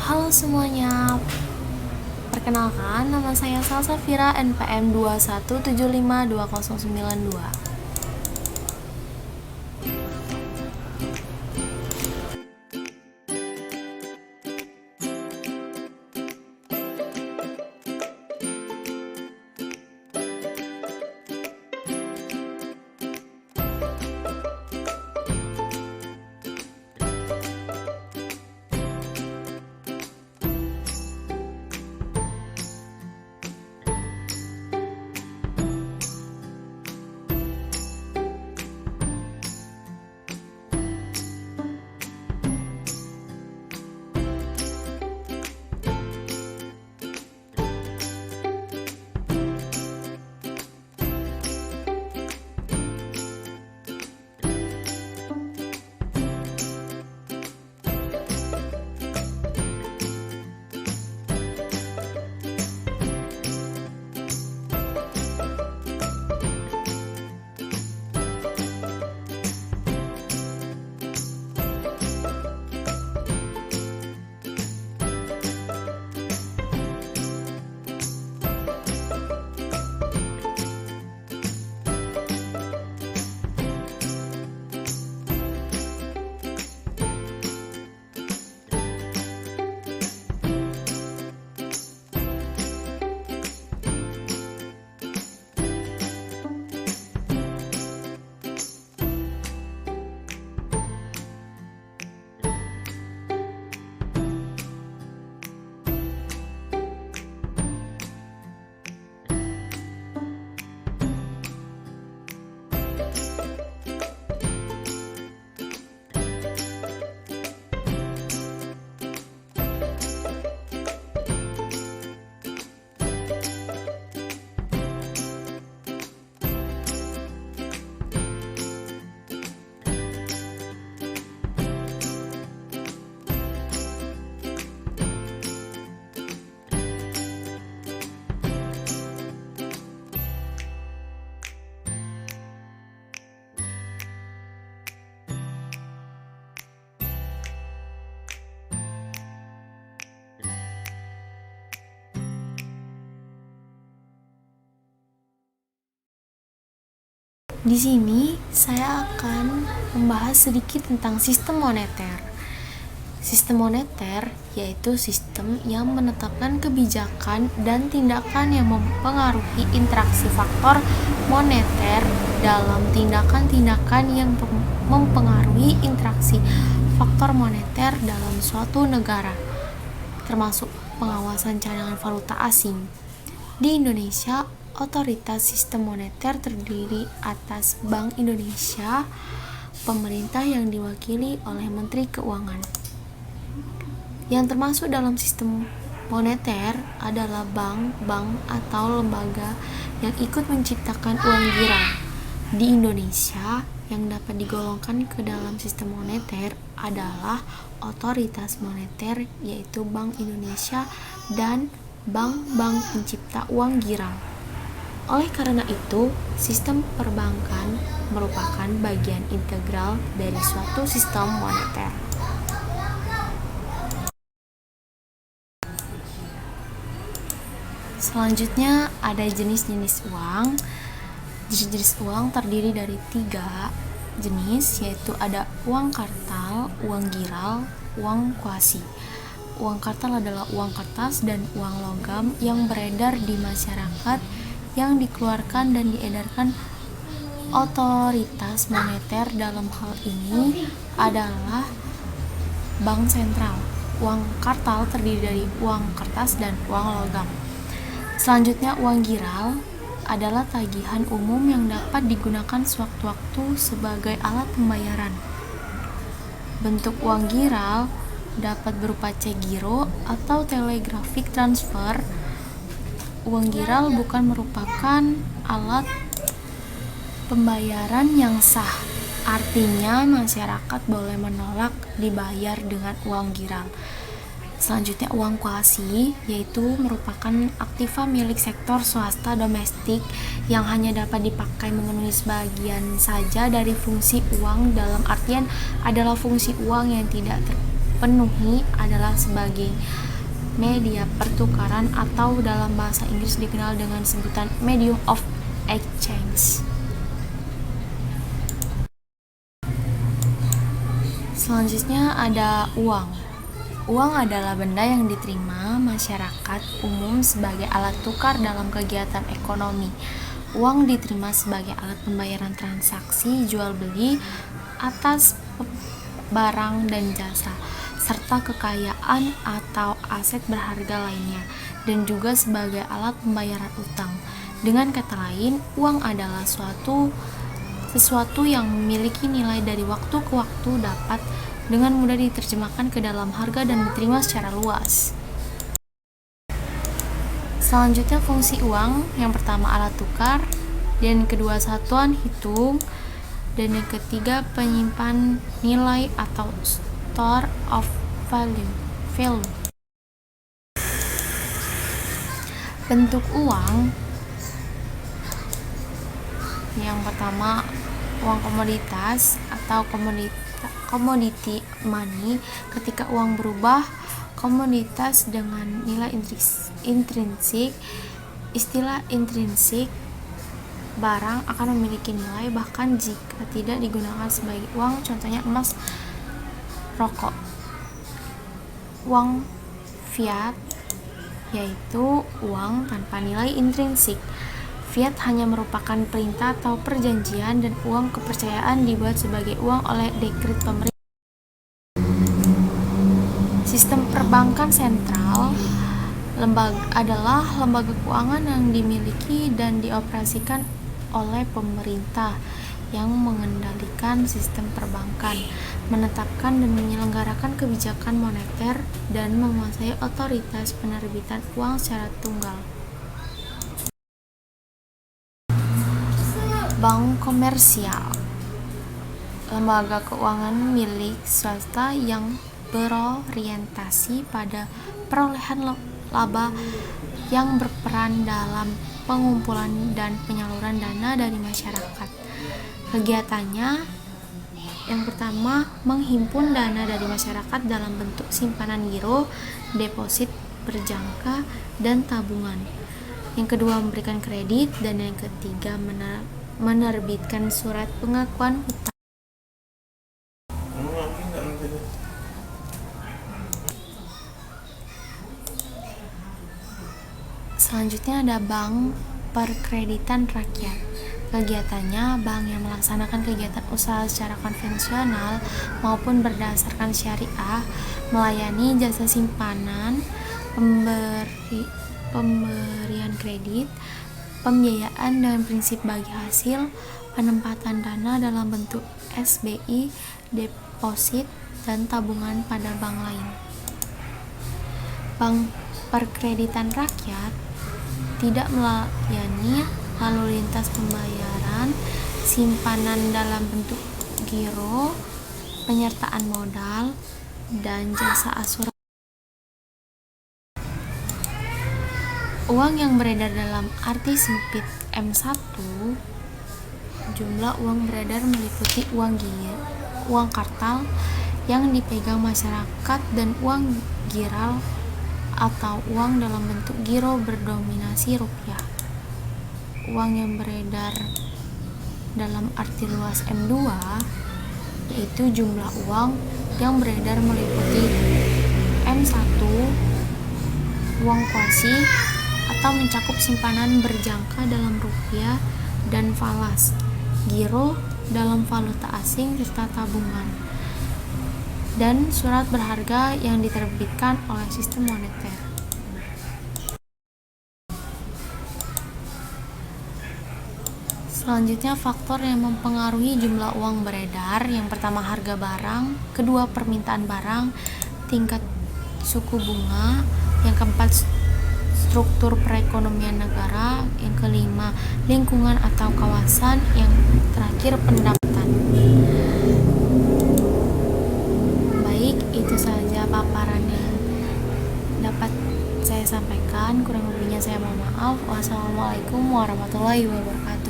Halo semuanya, perkenalkan nama saya Salsa Fira NPM 217520092. Di sini saya akan membahas sedikit tentang sistem moneter. Sistem moneter yaitu sistem yang menetapkan kebijakan dan tindakan yang mempengaruhi interaksi faktor moneter dalam tindakan-tindakan yang mempengaruhi interaksi faktor moneter dalam suatu negara, termasuk pengawasan cadangan valuta asing. Di Indonesia, otoritas sistem moneter terdiri atas Bank Indonesia, pemerintah yang diwakili oleh Menteri Keuangan. Yang termasuk dalam sistem moneter adalah bank-bank atau lembaga yang ikut menciptakan uang gira. Di Indonesia, yang dapat digolongkan ke dalam sistem moneter adalah otoritas moneter yaitu Bank Indonesia dan bank-bank pencipta uang gira. Oleh karena itu, sistem perbankan merupakan bagian integral dari suatu sistem moneter. Selanjutnya ada jenis-jenis uang. Jenis-jenis uang terdiri dari 3 jenis, yaitu ada uang kartal, uang giral, uang kuasi. Uang kartal adalah uang kertas dan uang logam yang beredar di masyarakat yang dikeluarkan dan diedarkan otoritas moneter. Dalam hal ini adalah bank sentral. Uang kartal terdiri dari uang kertas dan uang logam. Selanjutnya uang giral adalah tagihan umum yang dapat digunakan sewaktu-waktu sebagai alat pembayaran. Bentuk uang giral dapat berupa cek giro atau telegraphic transfer. Uang giral bukan merupakan alat pembayaran yang sah. Artinya masyarakat boleh menolak dibayar dengan uang giral. Selanjutnya uang kuasi, yaitu merupakan aktiva milik sektor swasta domestik yang hanya dapat dipakai memenuhi sebagian saja dari fungsi uang, dalam artian adalah fungsi uang yang tidak dipenuhi adalah sebagai media pertukaran atau dalam bahasa Inggris dikenal dengan sebutan medium of exchange. Selanjutnya ada uang. Uang adalah benda yang diterima masyarakat umum sebagai alat tukar dalam kegiatan ekonomi. Uang diterima sebagai alat pembayaran transaksi jual beli atas barang dan jasa, serta kekayaan atau aset berharga lainnya, dan juga sebagai alat pembayaran utang. Dengan kata lain, uang adalah sesuatu yang memiliki nilai dari waktu ke waktu, dapat dengan mudah diterjemahkan ke dalam harga dan diterima secara luas. Selanjutnya fungsi uang, yang pertama alat tukar, dan kedua satuan hitung, dan yang ketiga penyimpan nilai atau store of value. Bentuk uang, yang pertama uang komoditas atau commodity money. Ketika uang berubah komoditas dengan nilai intrinsik, istilah intrinsik barang akan memiliki nilai bahkan jika tidak digunakan sebagai uang, contohnya emas, rokok. Uang fiat yaitu uang tanpa nilai intrinsik. Fiat hanya merupakan perintah atau perjanjian, dan uang kepercayaan dibuat sebagai uang oleh dekret pemerintah. Sistem perbankan sentral adalah lembaga keuangan yang dimiliki dan dioperasikan oleh pemerintah yang mengendalikan sistem perbankan, menetapkan dan menyelenggarakan kebijakan moneter, dan menguasai otoritas penerbitan uang secara tunggal. Bank komersial, lembaga keuangan milik swasta yang berorientasi pada perolehan laba, yang berperan dalam pengumpulan dan penyaluran dana dari masyarakat. Kegiatannya yang pertama menghimpun dana dari masyarakat dalam bentuk simpanan giro, deposit berjangka, dan tabungan. Yang kedua memberikan kredit, dan yang ketiga menerbitkan surat pengakuan hutang. Selanjutnya ada bank perkreditan rakyat. Kegiatannya, bank yang melaksanakan kegiatan usaha secara konvensional maupun berdasarkan syariah, melayani jasa simpanan, pemberian kredit, pembiayaan dengan prinsip bagi hasil, penempatan dana dalam bentuk SBI, deposit, dan tabungan pada bank lain. Bank perkreditan rakyat tidak melayani lalu lintas pembayaran, simpanan dalam bentuk giro, penyertaan modal, dan jasa asuransi. Uang yang beredar dalam arti sempit M1, jumlah uang beredar meliputi uang kartal yang dipegang masyarakat dan uang giral atau uang dalam bentuk giro berdominasi rupiah. Uang yang beredar dalam arti luas M2 yaitu jumlah uang yang beredar meliputi M1, uang kuasi atau mencakup simpanan berjangka dalam rupiah dan falas, giro dalam valuta asing, serta tabungan, dan surat berharga yang diterbitkan oleh sistem moneter. Selanjutnya, faktor yang mempengaruhi jumlah uang beredar. Yang pertama harga barang, kedua permintaan barang, tingkat suku bunga, yang keempat struktur perekonomian negara, yang kelima lingkungan atau kawasan, yang terakhir pendapatan. Baik, itu saja paparan yang dapat saya sampaikan. Kurang lebihnya saya mohon maaf. Wassalamualaikum warahmatullahi wabarakatuh.